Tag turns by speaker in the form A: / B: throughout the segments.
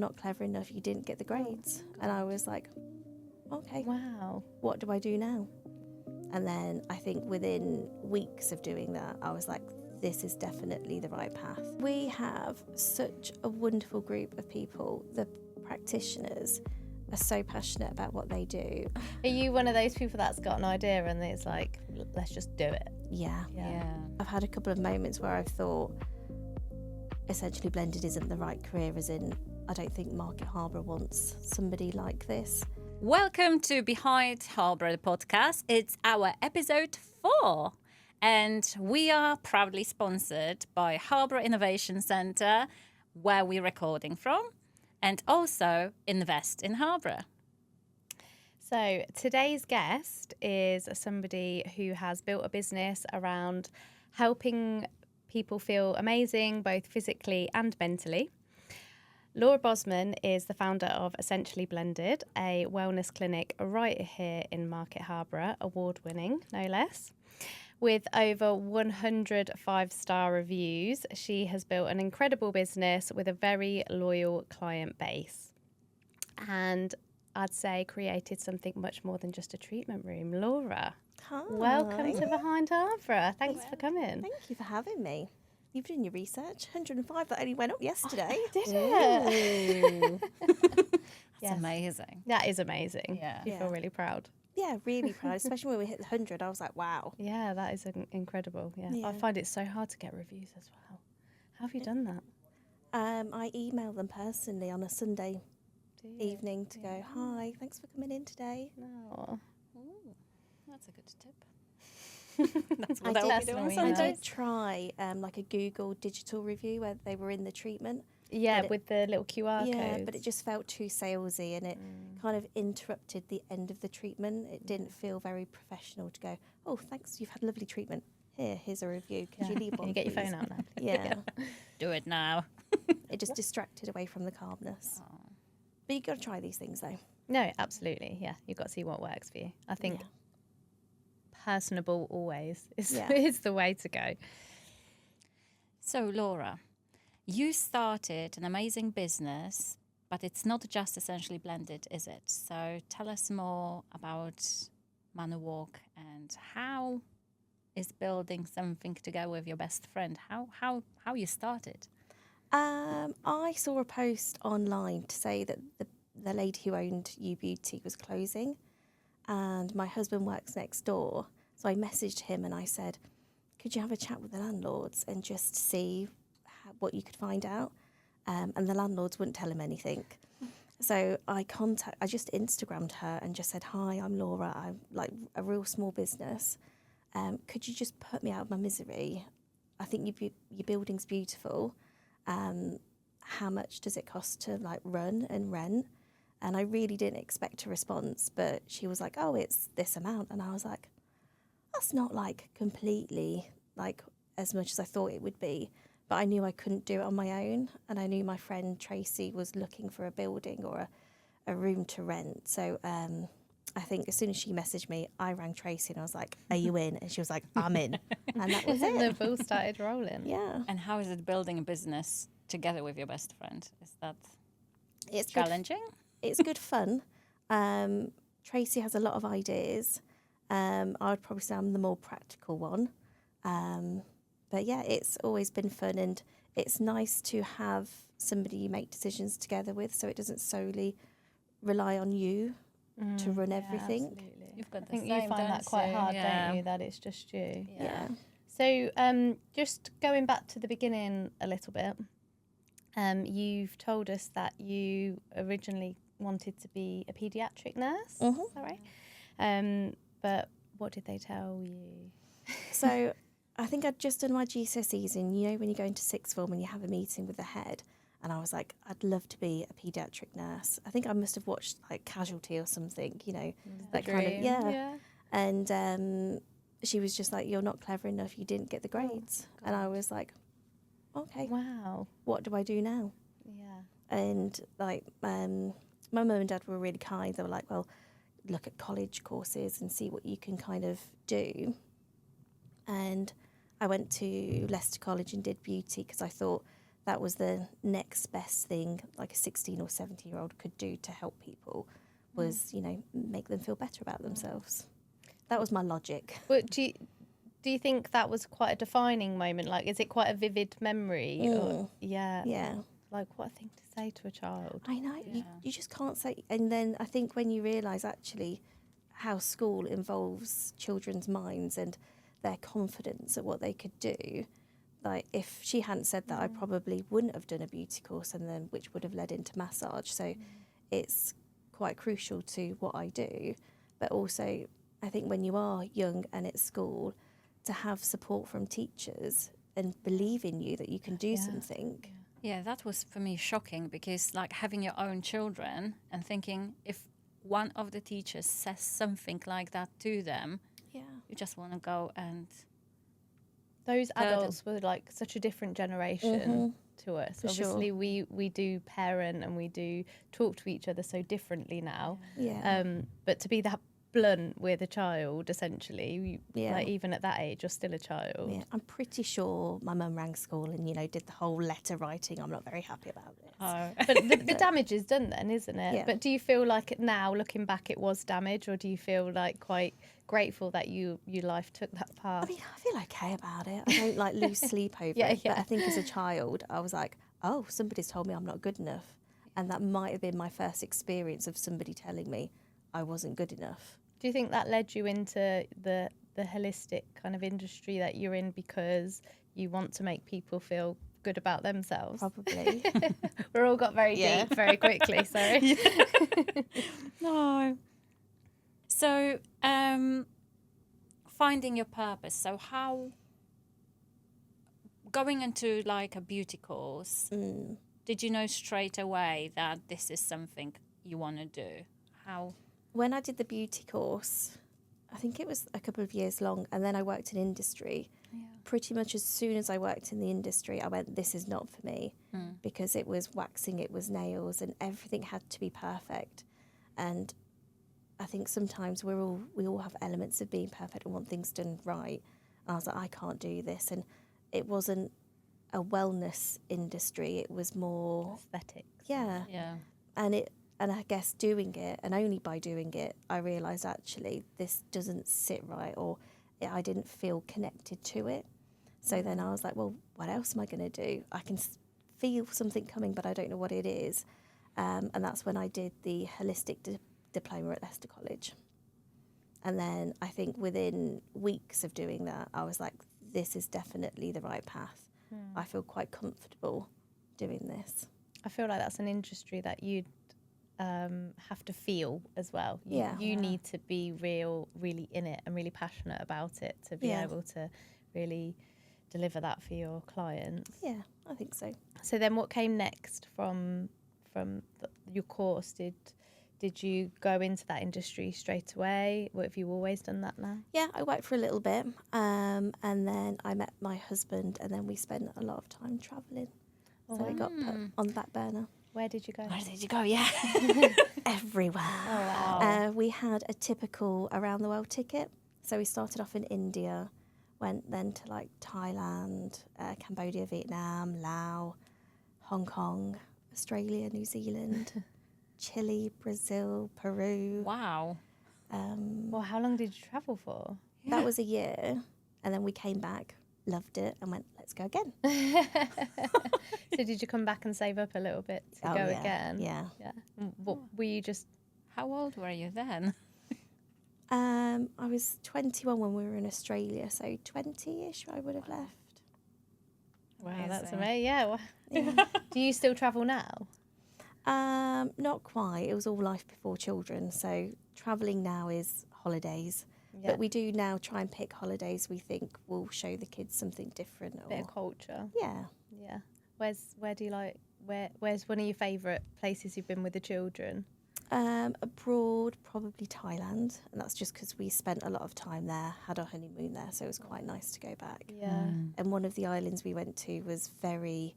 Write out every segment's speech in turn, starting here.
A: not clever enough, you didn't get the grades. And I was like, okay,
B: Wow.
A: what do I do now? And then I think within weeks of doing that, I was like, this is definitely the right path. We have such a wonderful group of people. The practitioners are so passionate about what they do.
B: Are you one of those people that's got an idea and it's like, let's just do it?
A: Yeah.
B: Yeah.
A: I've had a couple of moments where I've thought essentially blended isn't the right career, as in I don't think Market Harborough wants somebody like this.
C: Welcome to Behind Harborough, the podcast. It's our episode 4, and we are proudly sponsored by Harborough Innovation Centre, where we're recording from, and also Invest in Harborough.
B: So today's guest is somebody who has built a business around helping people feel amazing, both physically and mentally. Laura Bozman is the founder of Essentially Blended, a wellness clinic right here in Market Harborough, award-winning, no less. With over 100 five-star reviews, she has built an incredible business with a very loyal client base. And I'd say created something much more than just a treatment room. Laura,
A: Hi.
B: welcome to Behind Harborough. Thanks for coming.
A: Thank you for having me. You've done your research. 105, that only went up yesterday.
B: Did it?
C: That's
B: Yes.
C: amazing.
B: That is amazing.
C: Yeah.
B: You feel really proud.
A: Yeah, really proud, especially when we hit the 100. I was like, wow.
B: Yeah, that is incredible. Yeah.
A: Yeah.
B: I find it so hard to get reviews as well. How have you done that?
A: I email them personally on a Sunday
B: Do you?
A: evening to go, hi, thanks for coming in today.
B: No.
C: Ooh, that's a good tip. That's what
A: I
C: I'll be
A: did,
C: doing
B: Personally,
A: I
B: nice.
C: Sundays.
A: did try like a Google digital review where they were in the treatment.
B: Yeah,
A: But it-
B: with the little QR
A: Yeah,
B: codes.
A: but it just felt too salesy and it kind of interrupted the end of the treatment. It didn't feel very professional to go, oh, thanks, you've had lovely treatment. Here's a review. Could you leave
B: Can
A: one,
B: you get your
A: please?"
B: phone out now?
A: Yeah,
C: Do it now.
A: it just distracted away from the calmness.
C: Oh.
A: But you got to try these things though.
B: No, absolutely. Yeah, you've got to see what works for you. I think
A: Yeah.
B: personable always is,
A: Yeah.
B: is the way to go.
C: So, Laura, you started an amazing business, but it's not just Essentially Blended, is it? So tell us more about Manor Walk and how is building something together with your best friend? How you started?
A: I saw a post online to say that the lady who owned U Beauty was closing, and my husband works next door. So I messaged him and I said, could you have a chat with the landlords and just see what you could find out? And the landlords wouldn't tell him anything. So I just Instagrammed her and just said, hi, I'm Laura. I'm like a real small business. Could you just put me out of my misery? I think your building's beautiful. How much does it cost to like run and rent? And I really didn't expect a response, but she was like, oh, it's this amount. And I was like, that's not like completely like as much as I thought it would be. But I knew I couldn't do it on my own. And I knew my friend Tracy was looking for a building or a room to rent. So I think as soon as she messaged me, I rang Tracy and I was like, are you in? And she was like, I'm in. And that was
B: The
A: it.
B: ball started rolling.
A: Yeah.
C: And how is it building a business together with your best friend? Is that
A: It's good
C: challenging?
A: It's good fun. Tracy has a lot of ideas. I would probably say I'm the more practical one. But yeah, it's always been fun and it's nice to have somebody you make decisions together with so it doesn't solely rely on you to run everything.
B: Absolutely.
C: You've got
B: I
C: the
B: think
C: same,
B: you find
C: don't
B: that quite
C: you?
B: hard,
C: Yeah.
B: don't you? That it's just you.
A: Yeah.
B: So just going back to the beginning a little bit, you've told us that you originally wanted to be a paediatric nurse. Is that right? But what did they tell you?
A: So I think I'd just done my GCSEs and you know when you go into sixth form and you have a meeting with the head and I was like, I'd love to be a paediatric nurse. I think I must have watched like Casualty or something, you know, that kind of, yeah. And she was just like, you're not clever enough, you didn't get the grades. And I was like, okay,
B: Wow.
A: what do I do now?
B: Yeah.
A: And like my mum and dad were really kind. They were like, well, look at college courses and see what you can kind of do. And I went to Leicester College and did beauty because I thought that was the next best thing like a 16 or 17-year-old could do to help people was, you know, make them feel better about themselves. That was my logic.
B: But do you think that was quite a defining moment? Like, is it quite a vivid memory? Or, yeah. Like, what a thing to say to a child.
A: I know.
C: Yeah.
A: You just can't say. And then I think when you realise actually how school involves children's minds and their confidence at what they could do, like if she hadn't said that, I probably wouldn't have done a beauty course, and then which would have led into massage. So it's quite crucial to what I do. But also, I think when you are young and at school, to have support from teachers and believe in you that you can do something.
C: Yeah, that was for me shocking, because like having your own children and thinking if one of the teachers says something like that to them, you just want to go and...
B: Those adults were like such a different generation to us.
A: For
B: Obviously,
A: sure.
B: we do parent and we do talk to each other so differently now.
A: Yeah.
B: But to be that blunt with a child, essentially,
A: Yeah.
B: like even at that age, you're still a child.
A: Yeah, I'm pretty sure my mum rang school and, you know, did the whole letter writing. I'm not very happy about this.
B: But the damage is done then, isn't it?
A: Yeah.
B: But do you feel like now, looking back, it was damage, or do you feel like quite grateful that your life took that path?
A: I mean, I feel okay about it. I don't like lose sleep over
B: Yeah,
A: it. But
B: yeah.
A: I think as a child, I was like, oh, somebody's told me I'm not good enough. And that might have been my first experience of somebody telling me I wasn't good enough.
B: Do you think that led you into the holistic kind of industry that you're in because you want to make people feel good about themselves?
A: Probably.
B: We're all got very deep very quickly, sorry.
C: No. So, finding your purpose. So how, going into like a beauty course, did you know straight away that this is something you want to do? How?
A: When I did the beauty course, I think it was a couple of years long, and then I worked in industry. Pretty much as soon as I worked in the industry, I went, this is not for me, because it was waxing, it was nails, and everything had to be perfect. And I think sometimes we all have elements of being perfect and want things done right. And I was like, I can't do this. And it wasn't a wellness industry, it was more
B: Aesthetics.
A: yeah. And I guess doing it, and only by doing it, I realised actually this doesn't sit right, or I didn't feel connected to it. So then I was like, well, what else am I going to do? I can feel something coming, but I don't know what it is. And that's when I did the holistic diploma at Leicester College. And then I think within weeks of doing that, I was like, this is definitely the right path. I feel quite comfortable doing this.
B: I feel like that's an industry that you'd have to feel as well. You need to be really in it and really passionate about it to be able to really deliver that for your clients.
A: Yeah, I think so.
B: So then what came next from your course? Did you go into that industry straight away? Or have you always done that now?
A: Yeah, I worked for a little bit, and then I met my husband, and then we spent a lot of time travelling. So it got put on the back burner.
B: Where did you go?
C: Where did you go? Yeah.
A: Everywhere.
B: Oh, wow.
A: We had a typical around the world ticket. So we started off in India, went then to like Thailand, Cambodia, Vietnam, Laos, Hong Kong, Australia, New Zealand, Chile, Brazil, Peru.
C: Wow.
B: Well, how long did you travel for?
A: That was a year. And then we came back, loved it, and went, let's go again.
B: So did you come back and save up a little bit to go again?
A: Yeah.
B: What were you just...
C: How old were you then?
A: I was 21 when we were in Australia, so 20-ish I would have left.
B: Wow, that's
C: Amazing.
B: amazing. Yeah. Well, do you still travel now?
A: Not quite. It was all life before children, so travelling now is holidays.
B: Yeah.
A: But we do now try and pick holidays we think will show the kids something different.
B: Bit of culture.
A: Yeah.
B: Yeah. Where's one of your favourite places you've been with the children?
A: Abroad, probably Thailand, and that's just because we spent a lot of time there, had our honeymoon there, so it was quite nice to go back.
B: Yeah.
A: And one of the islands we went to was very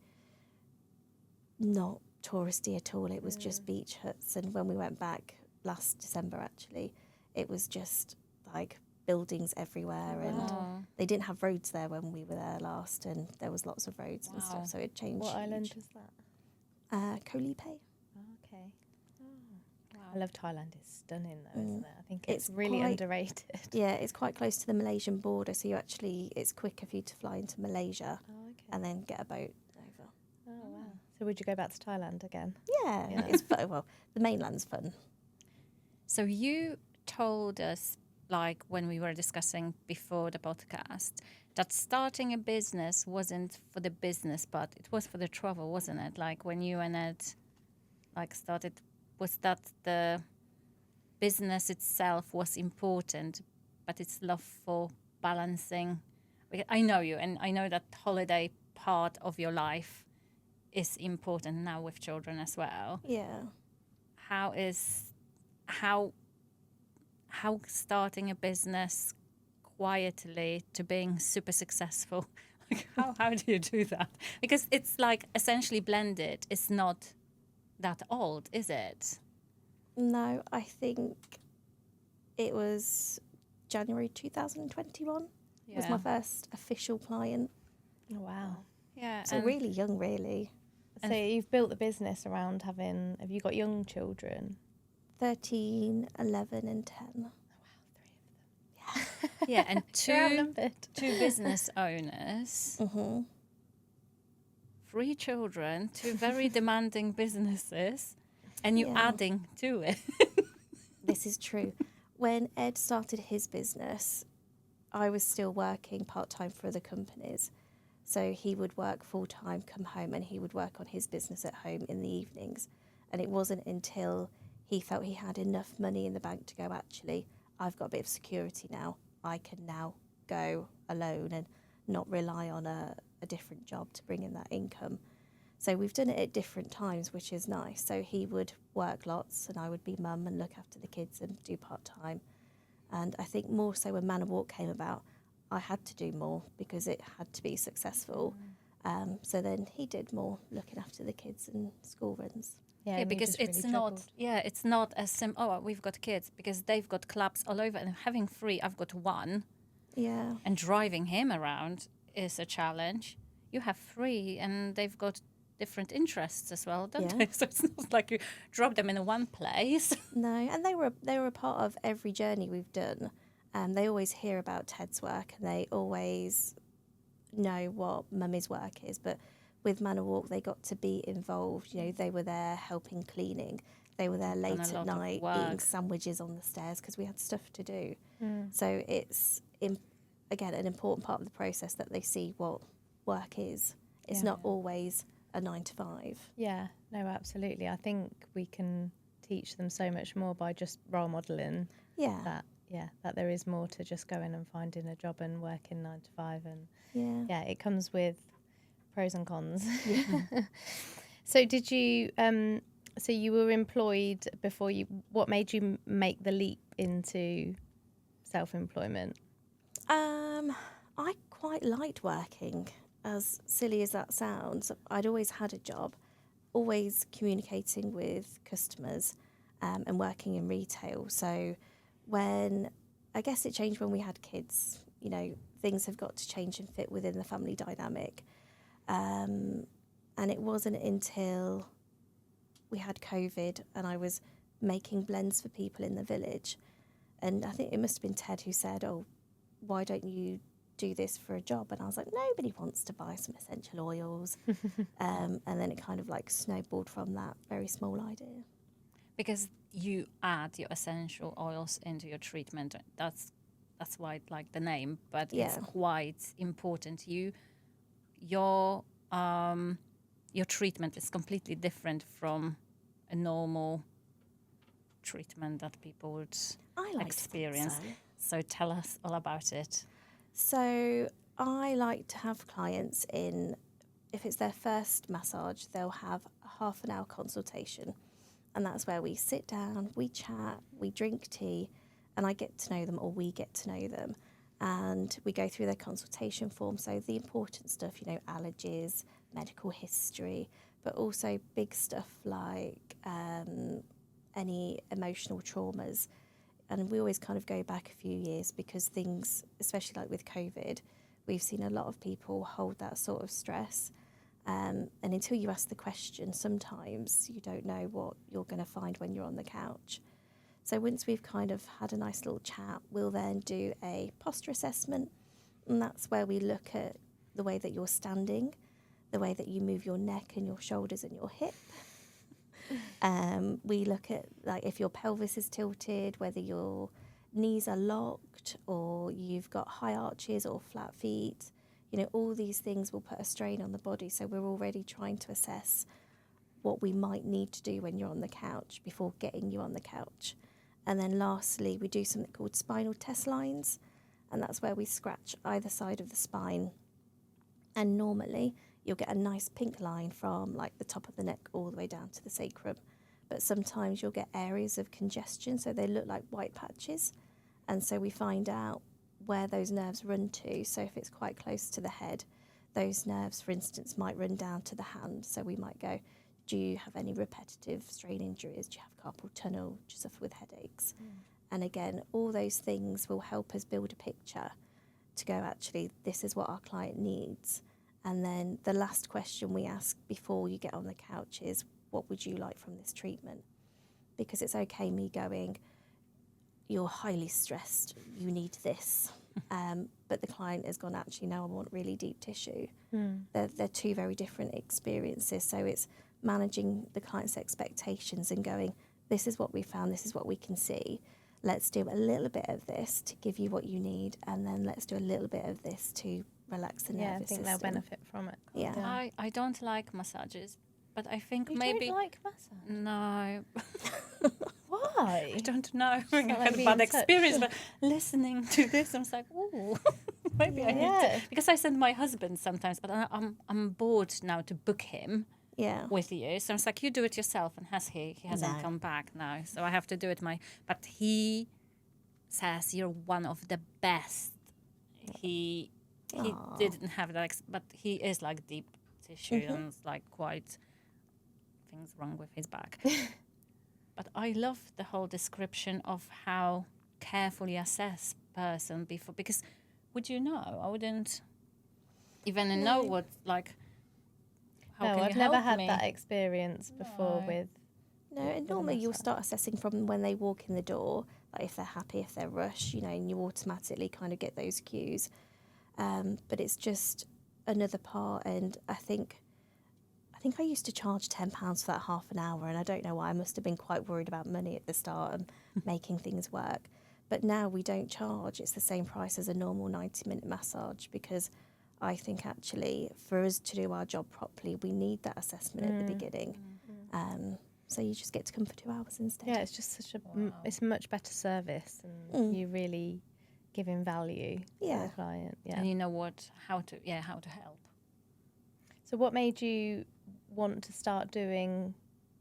A: not touristy at all. It was just beach huts, and when we went back last December, actually, it was just like buildings everywhere, and they didn't have roads there when we were there last, and there was lots of roads and
C: Wow.
A: stuff, so it changed.
B: What island
A: huge.
B: is that?
A: Kolipe.
B: Oh, okay.
C: Wow.
B: I love Thailand. It's stunning, though,
A: Mm.
B: isn't it? I think
A: It's
B: it's really
A: quite-
B: underrated.
A: Yeah, it's quite close to the Malaysian border, so it's quicker for you to fly into Malaysia
B: Oh, okay.
A: and then get a boat over.
B: Oh, wow. So would you go back to Thailand again?
A: Yeah,
B: Yeah.
A: it's fun. Well, the mainland's fun.
C: So you told us, like when we were discussing before the podcast, that starting a business wasn't for the business, but it was for the travel, wasn't it? Like when you and Ed started, was that the business itself was important, but it's love for balancing? I know you, and I know that holiday part of your life is important now with children as well.
A: Yeah.
C: How starting a business quietly to being super successful, like how do you do that? Because it's like essentially blended. It's not that old, is it?
A: No, I think it was January 2021 was my first official client.
B: Oh, wow.
C: Yeah,
A: So
C: and
A: really young, really.
B: So you've built the business around have you got young children?
A: 13, 11 and 10.
C: yeah, and
B: You're
C: two
B: outnumbered.
C: business owners,
A: Mm-hmm.
C: 3 children, 2 very demanding businesses, and you're
A: Yeah.
C: adding to it.
A: This is true. When Ed started his business, I was still working part-time for other companies. So he would work full-time, come home, and he would work on his business at home in the evenings. And it wasn't until he felt he had enough money in the bank to go, actually, I've got a bit of security now. I can now go alone and not rely on a different job to bring in that income. So we've done it at different times, which is nice. So he would work lots and I would be mum and look after the kids and do part-time. And I think more so when Manor Walk came about, I had to do more because it had to be successful. So then he did more looking after the kids and school runs.
B: Yeah,
C: Yeah,
B: and you
C: because
B: just
C: it's
B: really
C: not.
B: juggled.
C: Yeah, it's not as simple. Oh, we've got kids because they've got clubs all over, and having 3, I've got 1,
A: Yeah.
C: and driving him around is a challenge. You have 3, and they've got different interests as well, don't
A: Yeah.
C: they? So it's not like you drop them in one place.
A: No, and they were a part of every journey we've done. They always hear about Ted's work and they always know what Mummy's work is. But with Manor Walk, they got to be involved. You know, they were there helping cleaning. They were there
C: Done a
A: late
C: lot
A: at
C: of
A: night eating
C: work.
A: sandwiches on the stairs because we had stuff to do.
B: Mm.
A: So it's, again, an important part of the process that they see what work is. It's
B: Yeah.
A: not always a 9 to 5.
B: Yeah, no, absolutely. I think we can teach them so much more by just role modelling
A: Yeah.
B: that there is more to just going and finding a job and working 9 to 5. And
A: Yeah.
B: yeah, it comes with pros and cons. So did you, so you were employed before what made you make the leap into self-employment?
A: I quite liked working, as silly as that sounds. I'd always had a job, always communicating with customers and working in retail. So I guess it changed when we had kids, you know, things have got to change and fit within the family dynamic. And it wasn't until we had COVID and I was making blends for people in the village. And I think it must have been Ted who said, oh, why don't you do this for a job? And I was like, nobody wants to buy some essential oils. And then it kind of like snowballed from that very small idea.
C: Because you add your essential oils into your treatment. That's why I like the name, but it's
A: Yeah.
C: quite important. Your treatment is completely different from a normal treatment that people would
A: I like
C: experience.
A: To think
C: So tell us all about it.
A: so I like to have clients in, if it's their first massage, they'll have a half an hour consultation. And that's where we sit down, we chat, we drink tea, and I get to know them, or we get to know them. And we go through their consultation form. So the important stuff, you know, allergies, medical history, but also big stuff like any emotional traumas. and we always kind of go back a few years because things, especially like with COVID, we've seen a lot of people hold that sort of stress. And until you ask the question, sometimes you don't know what you're going to find when you're on the couch. So once we've kind of had a nice little chat, we'll then do a posture assessment. And that's where we look at the way that you're standing, the way that you move your neck and your shoulders and your hip. We look at like if your pelvis is tilted, whether your knees are locked or you've got high arches or flat feet. You know, all these things will put a strain on the body. So we're already trying to assess what we might need to do when you're on the couch before getting you on the couch. And then lastly, we do something called spinal test lines. And that's where we scratch either side of the spine. And normally you'll get a nice pink line from like the top of the neck all the way down to the sacrum. But sometimes you'll get areas of congestion, so they look like white patches. And so we find out where those nerves run to. So if it's quite close to the head, those nerves, for instance, might run down to the hand. So we might go, do you have any repetitive strain injuries? Do you have carpal tunnel? Do you suffer with headaches? And again, all those things will help us build a picture to go, actually, this is what our client needs. And then the last question we ask before you get on the couch is, what would you like from this treatment? Because it's okay me going, you're highly stressed, you need this. But the client has gone, actually, no, I want really deep tissue. They're two very different experiences. So it's managing the client's expectations and going, this is what we found, this is what we can see. Let's do a little bit of this to give you what you need, and then let's do a little bit of this to relax the nervous system.
B: I think they'll benefit from it.
A: Yeah.
C: I don't like massages, but I think
B: You
C: maybe...
B: don't like massage?
C: No.
B: Why?
C: I don't know. I
B: Not
C: had
B: like
C: a
B: being
C: bad
B: touched.
C: experience, but listening to this, I was like, ooh, maybe I need to. Because I send my husband sometimes, but I'm bored now to book him
A: Yeah.
C: with you. So I was like, you do it yourself. And he hasn't
A: No.
C: come back now. So I have to do it but he says you're one of the best. He
A: Aw.
C: didn't have that, but he is like deep tissue and it's like quite things wrong with his back. But I love the whole description of how carefully assess person before, because would you know? I wouldn't even know what, like, how
B: No,
C: can
B: I've
C: you
B: never
C: help
B: had
C: me?
B: that experience before
C: No.
B: with.
A: No, and
B: with a
A: normally you'll
B: massage.
A: start assessing from when they walk in the door, like if they're happy, if they're rushed, you know, and you automatically kind of get those cues. But it's just another part, and I think I used to charge £10 for that half an hour, and I don't know why. I must have been quite worried about money at the start and making things work. But now we don't charge. It's the same price as a normal 90-minute massage, because I think actually for us to do our job properly, we need that assessment at the beginning. So you just get to come for 2 hours instead.
B: Yeah, it's just such a it's a much better service, and you really giving value to
A: Yeah.
B: the client. Yeah.
C: And you know how to help.
B: So what made you want to start doing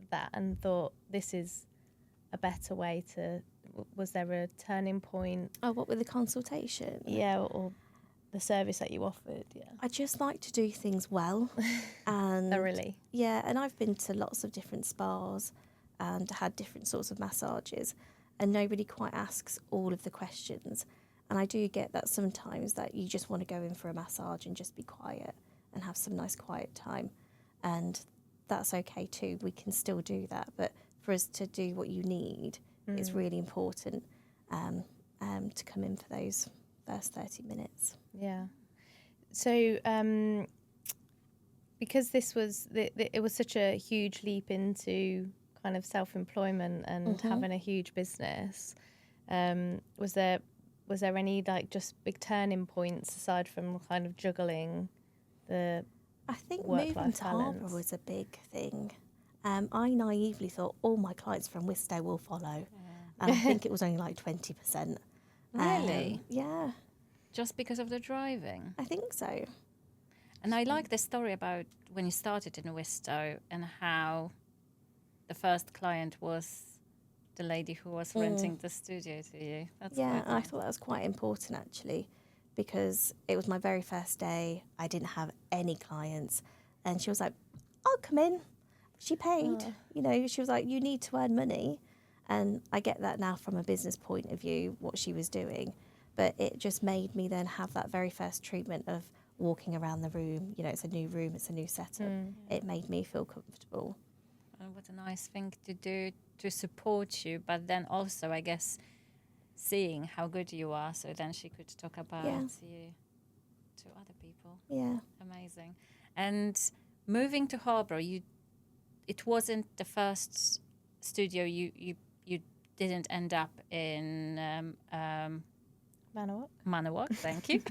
B: that and thought this is a better way to? Was there a turning point?
A: Oh, what with the consultation?
B: Yeah, or the service that you offered? Yeah.
A: I just like to do things well. And
B: Thoroughly.
A: yeah, and I've been to lots of different spas and had different sorts of massages, and nobody quite asks all of the questions. And I do get that sometimes that you just want to go in for a massage and just be quiet and have some nice quiet time. And that's okay too. We can still do that. But for us to do what you need, it's really important to come in for those first 30 minutes.
B: Yeah. So because this was it was such a huge leap into kind of self-employment and having a huge business, was there any like just big turning points aside from kind of juggling the
A: I think
B: work-life
A: moving to
B: balance?
A: Harborough was a big thing. I naively thought all my clients from Wistow will follow. And I think it was only like 20%.
C: Really?
A: Yeah,
C: Just because of the driving.
A: I think so.
C: And I like the story about when you started in Wistow and how the first client was the lady who was renting the studio to you. That's
A: Yeah,
C: quite
A: I
C: nice.
A: thought that was quite important actually, because it was my very first day. I didn't have any clients. And she was like, I'll come in. She paid, you know, she was like, you need to earn money. And I get that now from a business point of view, what she was doing. But it just made me then have that very first treatment of walking around the room. You know, it's a new room, it's a new setup. It made me feel comfortable.
C: What a nice thing to do to support you, but then also, I guess, seeing how good you are, so then she could talk about you to other people.
A: Yeah.
C: Amazing. And moving to Harborough, it wasn't the first studio you didn't end up in Manawak, thank you.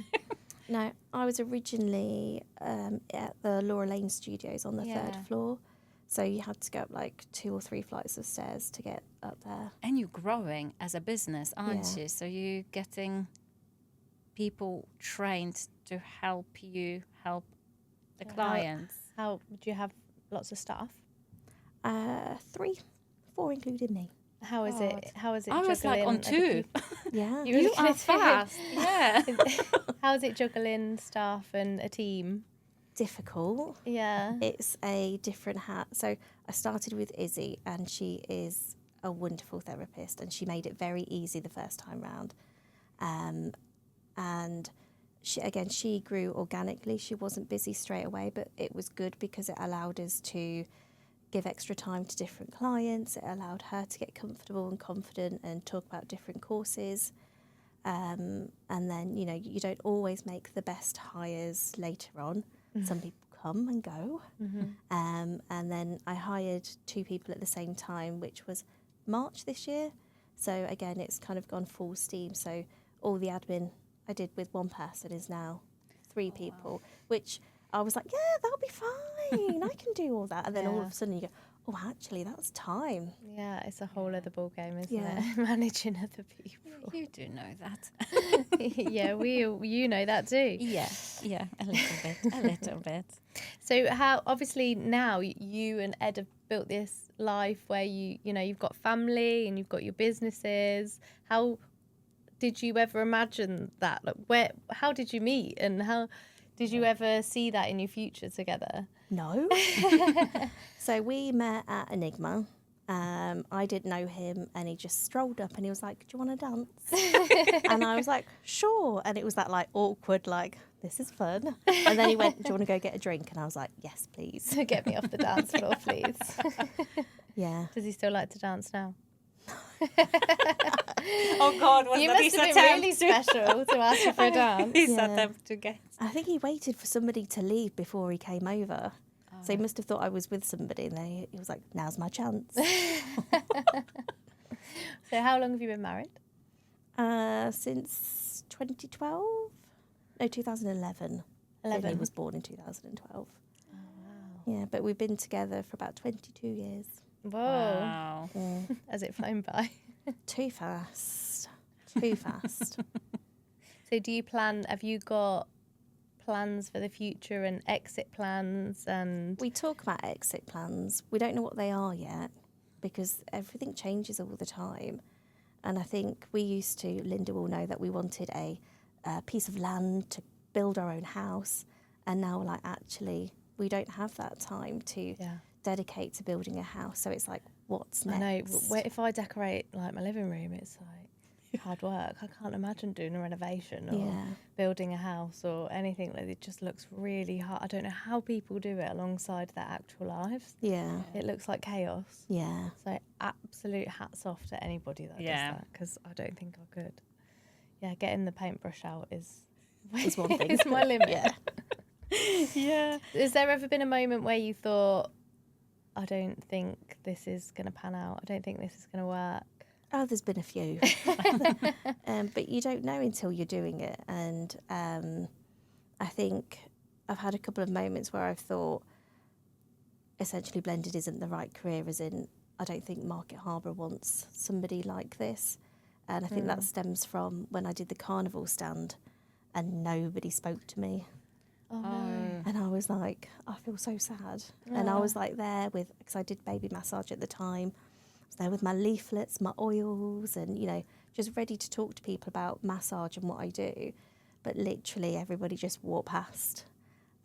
A: No, I was originally at the Laura Lane Studios on the third floor. So you had to go up like 2 or 3 flights of stairs to get up there.
C: And you're growing as a business, aren't you? So you're getting people trained to help you help the clients.
B: How do you have lots of staff?
A: 3, 4 including me.
B: How is it? How is it?
C: I was like on 2.
A: Yeah.
C: You are fast. Yeah.
B: How is it juggling staff and a team?
A: Difficult.
B: Yeah.
A: It's a different hat. So I started with Izzy, and she is a wonderful therapist, and she made it very easy the first time round. And she grew organically. She wasn't busy straight away, but it was good because it allowed us to give extra time to different clients. It allowed her to get comfortable and confident and talk about different courses. And then, you know, you don't always make the best hires later on. Some people come and go. And then I hired 2 people at the same time, which was March this year. So again, it's kind of gone full steam. So all the admin I did with one person is now 3 people, which I was like, yeah, that'll be fine. I can do all that. And then all of a sudden you go, oh, actually, that's time.
B: Yeah, it's a whole other ball game, isn't
A: Yeah.
B: it? Managing other people.
C: You do know that.
B: Yeah, you know that too.
C: Yeah, a little bit.
B: So how, obviously now you and Ed have built this life where you've got family and you've got your businesses. How did you ever imagine that? Like, how did you meet, and how did you ever see that in your future together?
A: No. So we met at Enigma. I didn't know him, and he just strolled up and he was like, do you want to dance? And I was like, sure. And it was that like awkward, like, this is fun. And then he went, do you want to go get a drink? And I was like, yes, please.
B: Get me off the dance floor, please.
A: Yeah.
B: Does he still like to dance now?
C: Oh God, was
B: You
C: that
B: must
C: his
B: have been
C: attempt?
B: really special to ask you for a dance.
C: His
A: Yeah.
C: attempt to get.
A: I think he waited for somebody to leave before he came over. So he must have thought I was with somebody, and then he was like, now's my chance.
B: So how long have you been married?
A: Since 2012? No, 2011.
B: 11.
A: He was born in 2012.
B: Oh, wow.
A: Yeah, but we've been together for about 22 years.
B: Whoa.
C: Wow.
B: Has it flown by?
A: Too fast. Too fast.
B: So have you got plans for the future and exit plans? And
A: We talk about exit plans. We don't know what they are yet because everything changes all the time. And I think Linda will know that we wanted a piece of land to build our own house. And now we're like, actually, we don't have that time to dedicate to building a house. So it's like, what's next?
B: I know, but if I decorate like my living room, it's like hard work. I can't imagine doing a renovation or building a house or anything. Like, it just looks really hard. I don't know how people do it alongside their actual lives.
A: Yeah.
B: It looks like chaos.
A: Yeah.
B: So absolute hats off to anybody that does that, because I don't think I could. Yeah, getting the paintbrush out is
A: one thing.
B: is my limit.
A: Yeah.
C: Yeah.
B: Has there ever been a moment where you thought, I don't think this is going to pan out, I don't think this is going to work?
A: Oh, there's been a few. But you don't know until you're doing it. And I think I've had a couple of moments where I've thought essentially blended isn't the right career, as in I don't think Market Harborough wants somebody like this. And I think that stems from when I did the carnival stand and nobody spoke to me.
B: Oh, no.
A: And I was like, I feel so sad. And I was like there because I did baby massage at the time. I was there with my leaflets, my oils, and, just ready to talk to people about massage and what I do. But literally everybody just walked past.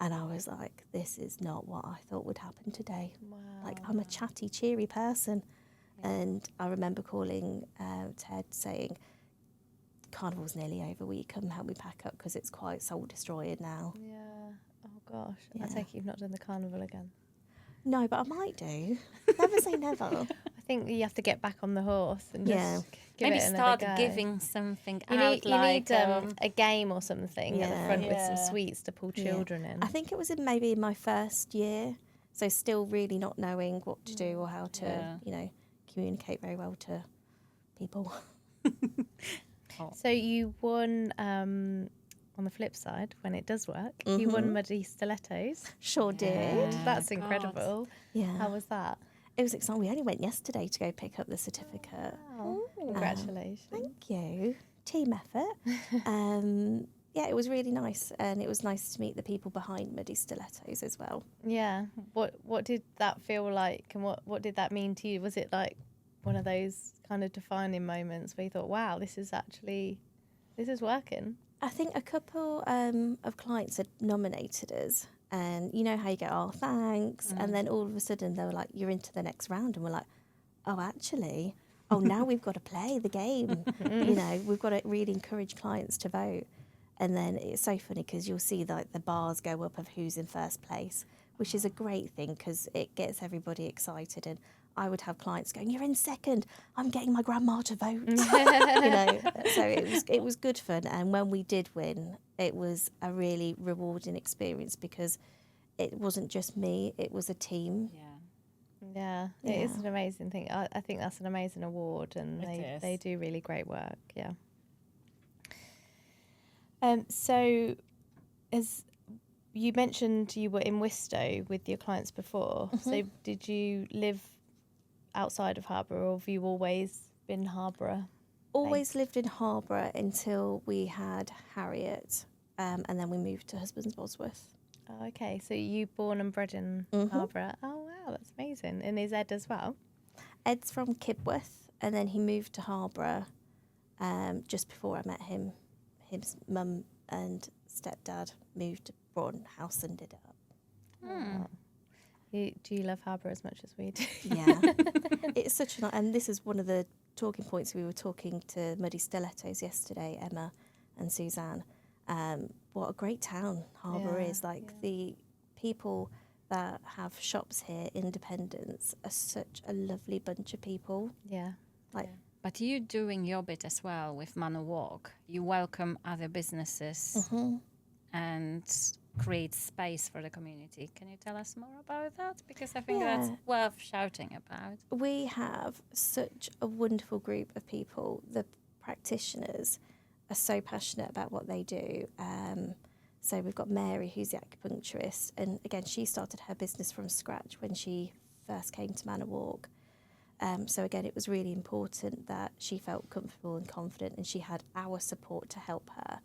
A: And I was like, this is not what I thought would happen today.
B: Wow.
A: Like, I'm a chatty, cheery person. And I remember calling Ted saying, Carnival's nearly over, will you come help me pack up because it's quite soul destroying now.
B: Yeah. Oh gosh.
A: Yeah.
B: I take it you've not done the carnival again.
A: No, but I might do. Never say never.
B: I think you have to get back on the horse and just give
C: Maybe
B: it another
C: start
B: go.
C: giving something
B: You
C: out
B: need,
C: like
B: a game or something at the
A: Yeah.
B: front with some
C: Yeah.
B: sweets to pull children in.
A: I think it was in my first year, so still really not knowing what to do or how to,
C: Yeah.
A: communicate very well to people.
B: So you won, on the flip side, when it does work, you won Muddy Stilettos.
A: Sure did.
B: That's
C: God.
B: incredible.
A: Yeah.
B: How was that?
A: It was exciting. We only went yesterday to go pick up the certificate.
B: Wow. Congratulations.
A: Thank you. Team effort. Yeah, it was really nice, and it was nice to meet the people behind Muddy Stilettos as well.
B: Yeah. What did that feel like, and what did that mean to you? Was it like one of those kind of defining moments where you thought, wow, this is working?
A: I think a couple of clients had nominated us, and you know how you get, oh, thanks, and then all of a sudden they were like, you're into the next round, and we're like, oh, actually, now we've got to play the game. We've got to really encourage clients to vote. And then it's so funny because you'll see like the bars go up of who's in first place, which is a great thing because it gets everybody excited. And I would have clients going, "You're in second. I'm getting my grandma to vote." So it was good fun. And when we did win, it was a really rewarding experience because it wasn't just me; it was a team.
B: Yeah, it is an amazing thing. I think that's an amazing award, and they do really great work. Yeah. So, as you mentioned, you were in Wistow with your clients before. So, did you live outside of Harborough, or have you always been Harborough?
A: Always lived in Harborough until we had Harriet, and then we moved to husband's Bosworth.
B: Oh, okay. So, you born and bred in Harborough. Oh, wow, that's amazing. And is Ed as well?
A: Ed's from Kibworth, and then he moved to Harborough just before I met him. His mum and stepdad brought a house and did it up.
B: Oh. Do you love Harborough as much as we do?
A: Yeah. It's such and this is one of the talking points. We were talking to Muddy Stilettos yesterday, Emma and Suzanne. What a great town Harborough is. Like the people that have shops here, independents, are such a lovely bunch of people.
B: Yeah.
C: But you doing your bit as well with Manor Walk. You welcome other businesses and create space for the community. Can you tell us more about that? Because I think that's worth shouting about.
A: We have such a wonderful group of people. The practitioners are so passionate about what they do. So we've got Mary, who's the acupuncturist. And again, she started her business from scratch when she first came to Manor Walk. So again, it was really important that she felt comfortable and confident, and she had our support to help her.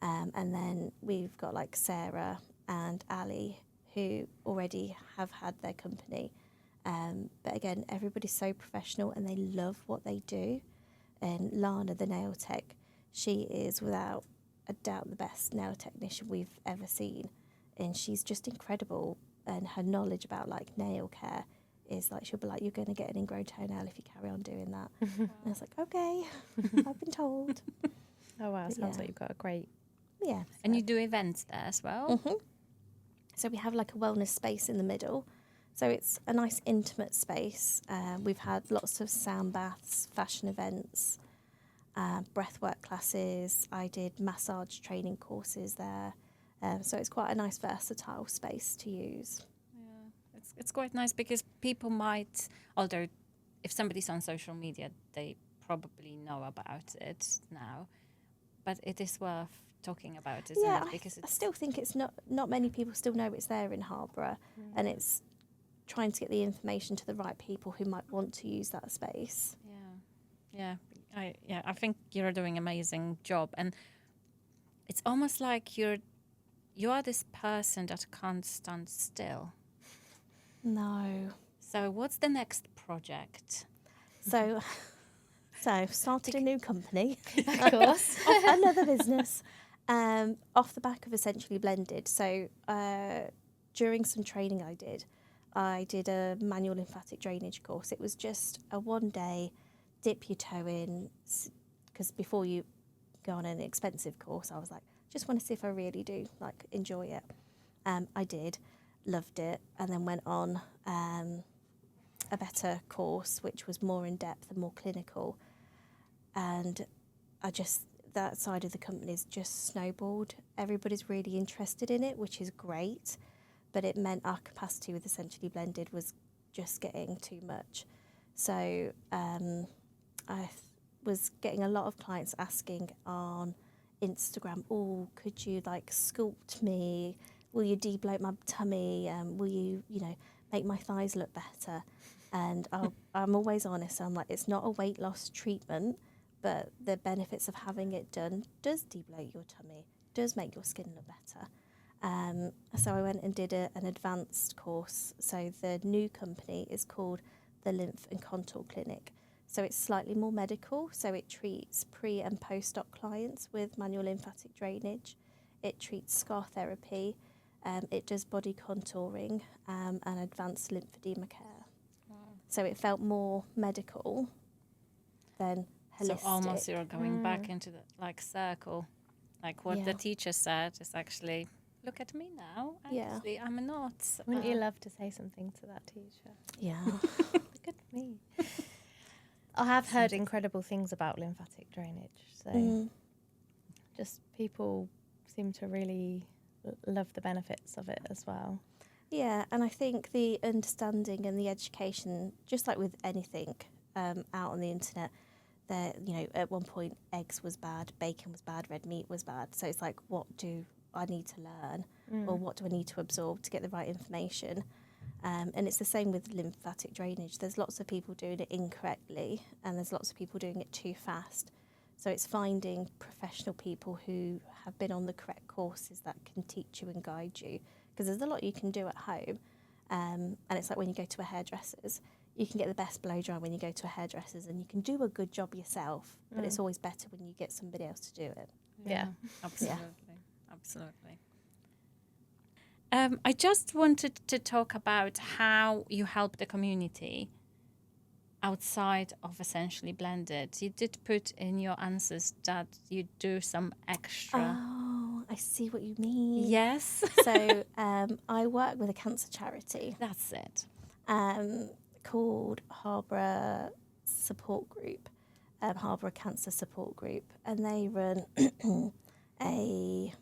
A: And then we've got like Sarah and Ali, who already have had their company. But again, everybody's so professional and they love what they do. And Lana, the nail tech, she is without a doubt the best nail technician we've ever seen. And she's just incredible. And her knowledge about like nail care is like, she'll be like, you're going to get an ingrown toenail if you carry on doing that. And I was like, okay, I've been told.
B: Oh, wow.
A: But
B: Sounds like you've got a great...
A: Yeah.
C: And you do events there as well?
A: So we have like a wellness space in the middle. So it's a nice intimate space. We've had lots of sound baths, fashion events, breathwork classes. I did massage training courses there. So it's quite a nice versatile space to use.
C: It's quite nice because people might, although if somebody's on social media, they probably know about it now, but it is worth talking about, isn't it? Because
A: I still think it's not many people still know it's there in Harborough, and it's trying to get the information to the right people who might want to use that space.
C: I think you're doing an amazing job, and it's almost like you are this person that can't stand still.
A: No.
C: So what's the next project?
A: So started a new company.
B: Of course.
A: Another business. Off the back of Essentially Blended. So during some training I did, I did a manual lymphatic drainage course. It was just a 1 day, dip your toe in, because before you go on an expensive course, I was like, just want to see if I really do like enjoy it. I did, loved it, and then went on a better course, which was more in depth and more clinical. And that side of the company's just snowballed. Everybody's really interested in it, which is great, but it meant our capacity with Essentially Blended was just getting too much. So I was getting a lot of clients asking on Instagram, oh, could you like sculpt me? Will you debloat my tummy? Will you, make my thighs look better? And I'm always honest. I'm like, it's not a weight loss treatment, but the benefits of having it done does debloat your tummy, does make your skin look better. So I went and did an advanced course. So the new company is called the Lymph and Contour Clinic. So it's slightly more medical. So it treats pre and post-op clients with manual lymphatic drainage. It treats scar therapy. It does body contouring and advanced lymphedema care.
C: Wow.
A: So it felt more medical than holistic.
C: So almost you're going back into the circle. Like what the teacher said is actually, look at me now. Actually, I'm not.
B: Wouldn't you love to say something to that teacher?
A: Yeah.
B: Look at me. I have heard incredible things about lymphatic drainage. So just people seem to really love the benefits of it as well.
A: Yeah, and I think the understanding and the education, just like with anything out on the internet, that at one point eggs was bad, bacon was bad, red meat was bad. So it's like, what do I need to learn, or what do I need to absorb to get the right information? And it's the same with lymphatic drainage. There's lots of people doing it incorrectly, and there's lots of people doing it too fast. So it's finding professional people who have been on the correct courses that can teach you and guide you, because there's a lot you can do at home. And it's like when you go to a hairdresser's, you can get the best blow dry when you go to a hairdresser's, and you can do a good job yourself, but it's always better when you get somebody else to do it.
B: Yeah.
C: Absolutely. Absolutely. I just wanted to talk about how you help the community outside of Essentially Blended. You did put in your answers that you do some extra.
A: Oh, I see what you mean.
C: Yes.
A: So I work with a cancer charity
C: That's it.
A: called Harborough Support Group, Harborough Cancer Support Group, and they run a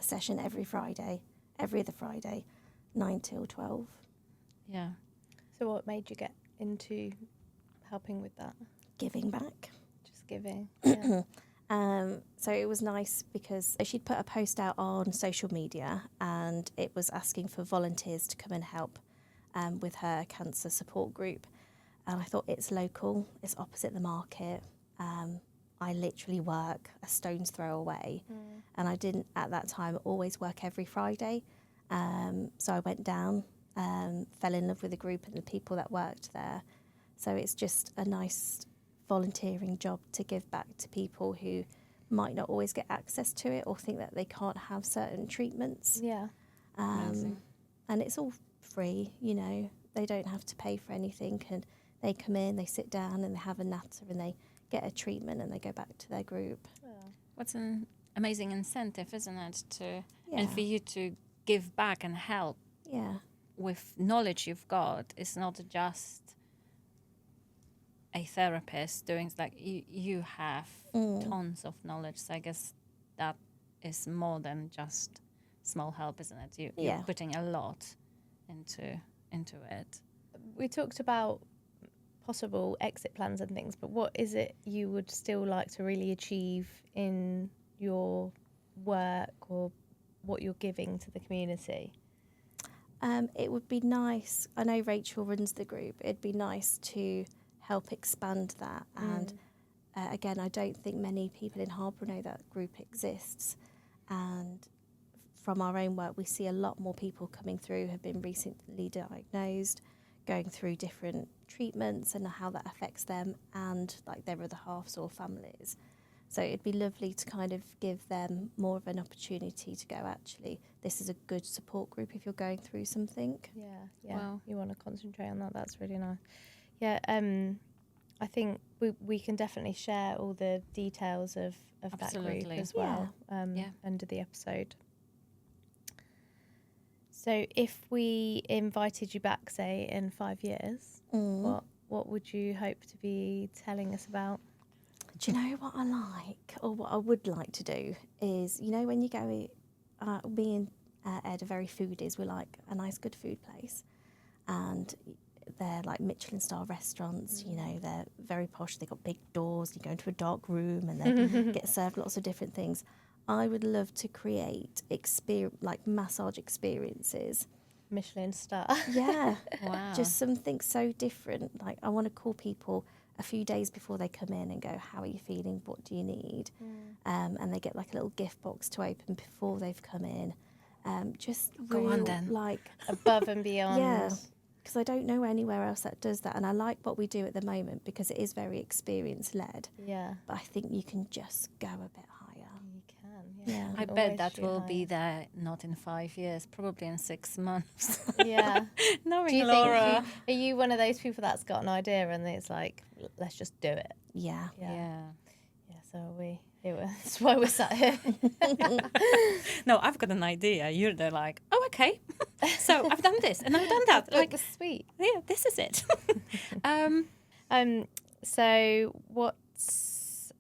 A: session every other Friday, 9 till 12.
C: Yeah.
B: So what made you get into helping with that?
A: Giving back.
B: Just giving. Yeah.
A: So it was nice because she'd put a post out on social media, and it was asking for volunteers to come and help with her cancer support group. And I thought, it's local, it's opposite the market. I literally work a stone's throw away, and I didn't at that time always work every Friday. So I went down, fell in love with the group and the people that worked there. So it's just a nice volunteering job to give back to people who might not always get access to it, or think that they can't have certain treatments.
B: Yeah.
C: Amazing.
A: And it's all free, they don't have to pay for anything, and they come in, they sit down, and they have a natter, and they get a treatment, and they go back to their group.
C: What's an amazing incentive, isn't it? And for you to give back and help with knowledge you've got. It's not just a therapist doing, like, you have tons of knowledge. So I guess that is more than just small help, isn't it? You're putting a lot into it.
B: We talked about possible exit plans and things, but what is it you would still like to really achieve in your work, or what you're giving to the community?
A: It would be nice, I know Rachel runs the group, it'd be nice to help expand that. And again, I don't think many people in Harborough know that group exists. And from our own work, we see a lot more people coming through, have been recently diagnosed, going through different treatments and how that affects them and like their other halves or families. So it'd be lovely to kind of give them more of an opportunity to go, actually, this is a good support group if you're going through something.
B: Yeah.
C: Wow.
B: You want to concentrate on that. That's really nice. Yeah. I think we can definitely share all the details of that group
C: Absolutely.
B: as well
C: Yeah.
B: under the episode. So if we invited you back, say, in 5 years, what would you hope to be telling us about?
A: Do you know what I like, or what I would like to do is, you know, when you go, me and Ed are very foodies. We like a nice, good food place, and they're like Michelin star restaurants. You know, they're very posh. They've got big doors. You go into a dark room and they get served lots of different things. I would love to create like massage experiences.
B: Michelin star.
A: Yeah.
C: Wow.
A: Just something so different. Like, I want to call people a few days before they come in and go, how are you feeling? What do you need? And they get like a little gift box to open before they've come in. Just
C: Go on then.
A: like,
B: Above and beyond.
A: yeah, because I don't know anywhere else that does that. And I like what we do at the moment because it is very experience led.
B: Yeah.
A: But I think you can just go a bit higher.
B: You can.
A: Yeah.
C: I
B: You
C: bet
B: always
C: that
B: shoot
C: will
B: higher.
C: be there not in 5 years, probably in 6 months.
B: Yeah.
C: Knowing
B: Do you
C: Laura.
B: think are you one of those people that's got an idea and it's like, let's just do it?
A: Yeah.
C: Yeah.
B: Yeah, so are we. That's why we're sat here.
C: No, I've got an idea. You're there like, oh, okay. So I've done this and I've done that.
B: Like
C: Like,
B: the sweet.
C: yeah, this is it.
B: So what's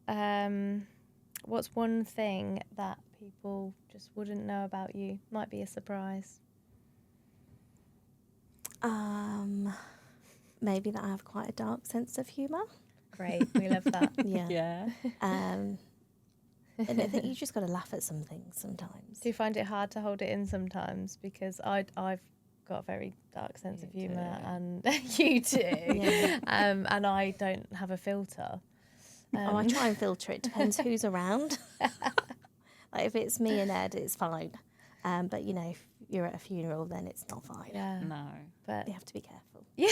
B: one thing that people just wouldn't know about you? Might be a surprise.
A: Maybe that I have quite a dark sense of humour.
B: Great, we love that.
A: Yeah.
C: Yeah.
A: And I think you just got to laugh at some things sometimes.
B: Do you find it hard to hold it in sometimes? Because I've got a very dark sense of humour, and you do.
A: Yeah.
B: And I don't have a filter.
A: I try and filter it. Depends who's around. Like, if it's me and Ed, it's fine. But, you know, if you're at a funeral, then it's not fine.
B: Yeah,
C: No.
B: but
A: You have to be careful.
B: yeah,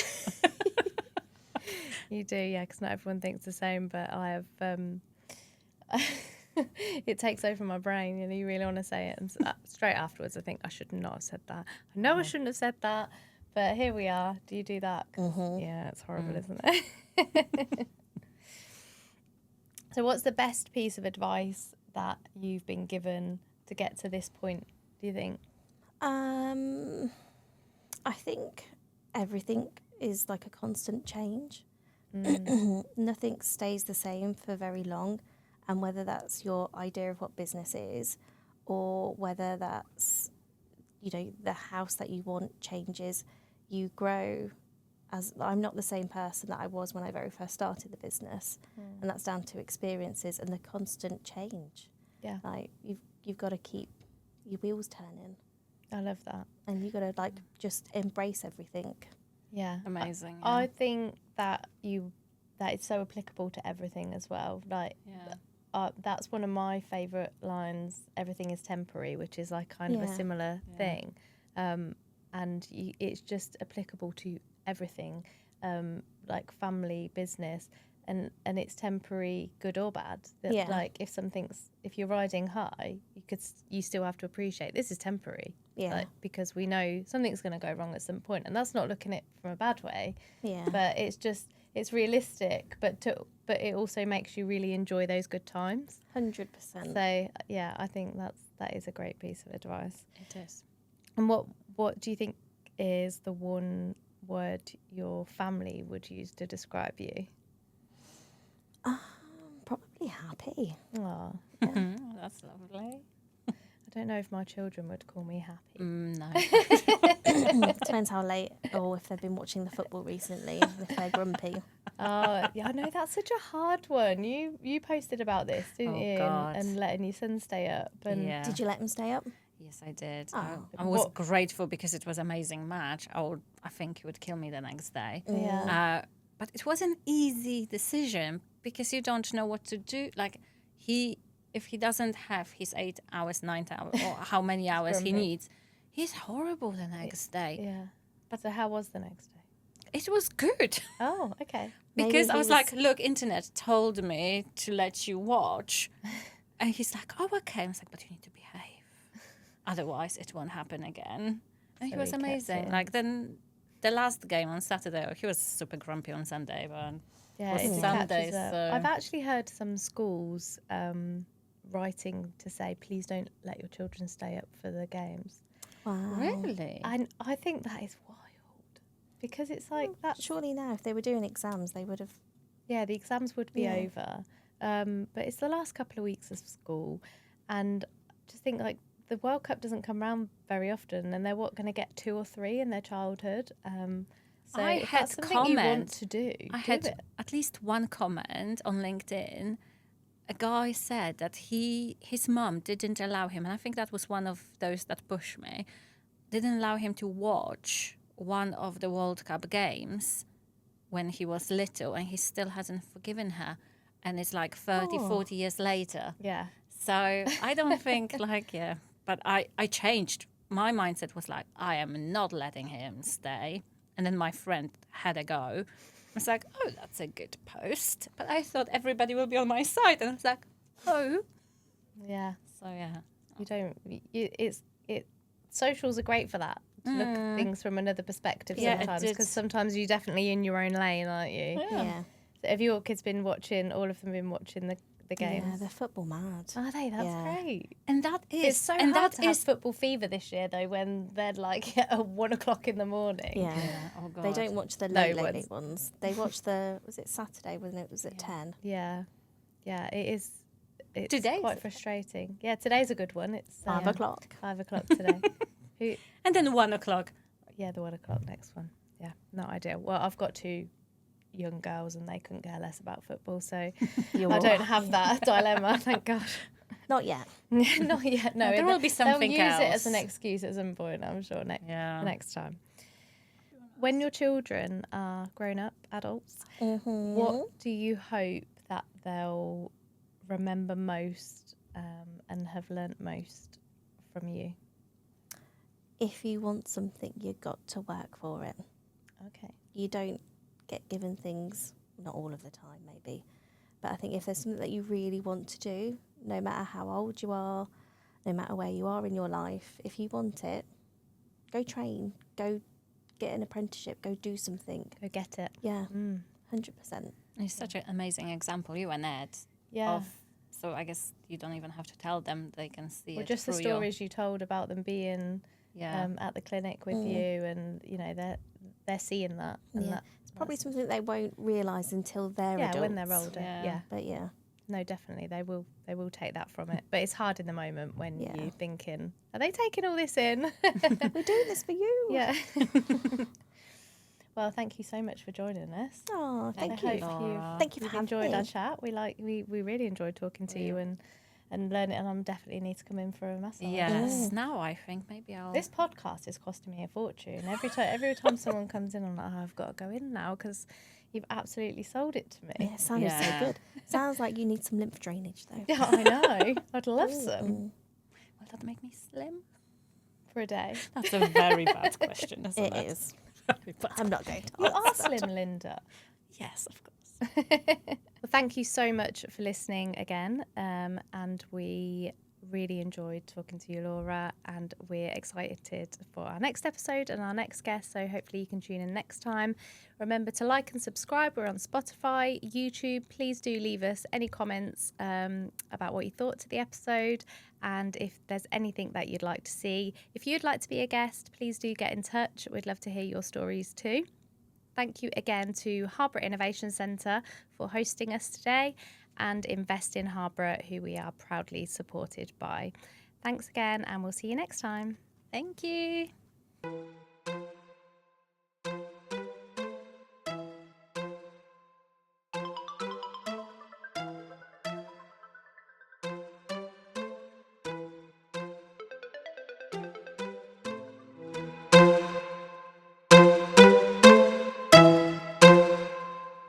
B: you do. Yeah, because not everyone thinks the same. But I have. It takes over my brain, and you really want to say it, and straight afterwards, I think I should not have said that. I know I shouldn't have said that, but here we are. Do you do that? Yeah, it's horrible, isn't it? So, what's the best piece of advice that you've been given to get to this point, do you think?
A: I think everything is like a constant change. Nothing stays the same for very long. And whether that's your idea of what business is, or whether that's, you know, the house that you want changes, you grow. As I'm not the same person that I was when I very first started the business, and that's down to experiences and the constant change.
B: Yeah,
A: Like, you've got to keep your wheels turning,
B: I love that.
A: and you've got to like just embrace everything.
B: Yeah,
C: Amazing.
B: I think that it's so applicable to everything as well. Like,
C: Yeah.
B: that's one of my favourite lines. Everything is temporary, which is like kind of a
A: Yeah.
B: similar thing, and it's just applicable to everything, like family, business, and it's temporary, good or bad. That,
A: Yeah.
B: like if you're riding high, you still have to appreciate this is temporary.
A: Yeah.
B: Like, because we know something's going to go wrong at some point, and that's not looking at it from a bad way.
A: Yeah.
B: But it's realistic, but it also makes you really enjoy those good times.
A: 100%.
B: So yeah, I think that is a great piece of advice.
C: It is.
B: And what do you think is the one word your family would use to describe you?
A: Probably happy.
B: Oh,
C: That's lovely.
B: I don't know if my children would call me happy.
C: No.
A: Depends how late, or if they've been watching the football recently, if they're grumpy.
B: Oh, yeah, I know that's such a hard one. You posted about this, didn't
C: Oh,
B: you?
C: God.
B: And letting your son stay up. And
C: Yeah.
A: Did you let them stay up?
C: Yes, I did.
A: Oh.
C: I was grateful because it was an amazing match. I think he would kill me the next day.
B: Yeah.
C: But it was an easy decision because you don't know what to do. Like, if he doesn't have his 8 hours, 9 hours, or how many hours he
B: Grumpy.
C: needs, he's horrible the next day.
B: Yeah. But so how was the next day?
C: It was good.
B: Oh, okay.
A: Maybe
C: Because I
A: he
C: was like, look, internet told me to let you watch. And he's like, oh, okay. I was like, but you need to behave. Otherwise, it won't happen again. And he
B: So
C: was
B: he kept
C: amazing.
B: it.
C: Like, then the last game on Saturday, he was super grumpy on Sunday, but
B: Yeah,
C: was
B: it
C: Sunday,
B: catches up.
C: so...
B: I've actually heard some schools writing to say, please don't let your children stay up for the games.
A: Wow.
C: Really?
B: And I think that is wild because it's like that's
A: Surely now, if they were doing exams, they would have.
B: yeah, the exams would be
A: Yeah.
B: over, but it's the last couple of weeks of school, and just think like the World Cup doesn't come around very often, and they're going to get 2 or 3 in their childhood. So
C: I
B: if
C: had
B: that's something you want to do,
C: I
B: do
C: had
B: it.
C: at least one comment on LinkedIn. A guy said that his mum didn't allow him, and I think that was one of those that pushed me, didn't allow him to watch one of the World Cup games when he was little, and he still hasn't forgiven her. And it's like 30, 40 years later.
B: Yeah.
C: So I don't think but I changed. My mindset was like, I am not letting him stay. And then my friend had a go. I was like, oh, that's a good post. But I thought everybody will be on my side. And I was like, oh.
B: Yeah.
C: So, yeah.
B: You don't. Socials are great for that. To look at things from another perspective
C: Yeah, it
B: sometimes,
C: did.
B: because sometimes you're definitely in your own lane, aren't you?
A: Yeah.
B: So have your kids been watching? All of them been watching the
A: Yeah,
B: games?
A: they're football mad.
B: Are they? That's
A: Yeah.
B: great.
C: And that is.
B: It's so
C: and
B: hard
C: that
B: to have
C: is.
B: football fever this year, though, when they're like at 1 o'clock in the morning.
A: Yeah.
C: Oh, God.
A: They don't watch the
B: No
A: late ones. They watch was it Saturday, wasn't it? Was it 10?
B: Yeah, yeah. It is. It's
C: Today's
B: quite frustrating. Yeah, today's a good one. It's
A: 5 o'clock.
B: 5 o'clock today. Who?
C: And then 1 o'clock.
B: Yeah, the 1 o'clock next one. Yeah, not ideal. Well, I've got 2 young girls and they couldn't care less about football, so I don't have that dilemma, thank God.
A: Not yet.
B: Not yet, no.
C: There will be something
B: They'll use it
C: else.
B: as an excuse at some point, I'm sure,
C: Yeah.
B: next time. When your children are grown up, adults, what do you hope that they'll remember most and have learnt most from you?
A: If you want something, you've got to work for it.
B: Okay.
A: You don't get given things, not all of the time maybe, but I think if there's something that you really want to do, no matter how old you are, no matter where you are in your life, if you want it, go train, go get an apprenticeship, go do something.
B: Go get it.
A: Yeah, 100%.
C: It's such an amazing example, you and Ed.
B: Yeah.
C: So I guess you don't even have to tell them; they can see
B: Well,
C: it.
B: just the
C: through your-
B: stories you told about them being at the clinic with you, and you know they're seeing that. And
A: Yeah, it's probably something they won't realise until they're
B: yeah,
A: adults.
B: when they're older.
C: Yeah.
B: Yeah.
A: But yeah,
B: No, definitely they will take that from it. But it's hard in the moment when
A: Yeah.
B: you're thinking, are they taking all this in?
A: we're doing this for you.
B: Yeah. Well, thank you so much for joining us.
A: Oh, thank
B: I
A: you.
B: hope
C: Laura.
A: Thank you for
B: you've
A: having
B: enjoyed
A: me.
B: our chat. We really enjoyed talking to you and learning, and I'm definitely need to come in for a massage.
C: Yes. Now I think maybe I'll.
B: This podcast is costing me a fortune. Every time someone comes in, I'm like, oh, I've got to go in now because you've absolutely sold it to me.
A: Yeah, it sounded
C: Yeah.
A: so good. Sounds like you need some lymph drainage though.
B: Yeah, I know. I'd love some
C: Will that make me slim?
B: for a day.
C: That's a very bad question, isn't it?
A: It is.
C: Very bad.
A: I'm not going to.
B: You are
A: answer that.
B: slim, Linda.
C: Yes, of course.
B: Well, thank you so much for listening again. And we really enjoyed talking to you, Laura, and we're excited for our next episode and our next guest. So hopefully you can tune in next time. Remember to like and subscribe. We're on Spotify, YouTube. Please do leave us any comments about what you thought to the episode. And if there's anything that you'd like to see, if you'd like to be a guest, please do get in touch. We'd love to hear your stories too. Thank you again to Harborough Innovation Centre for hosting us today, and Invest in Harborough, who we are proudly supported by. Thanks again, and we'll see you next time.
C: Thank you.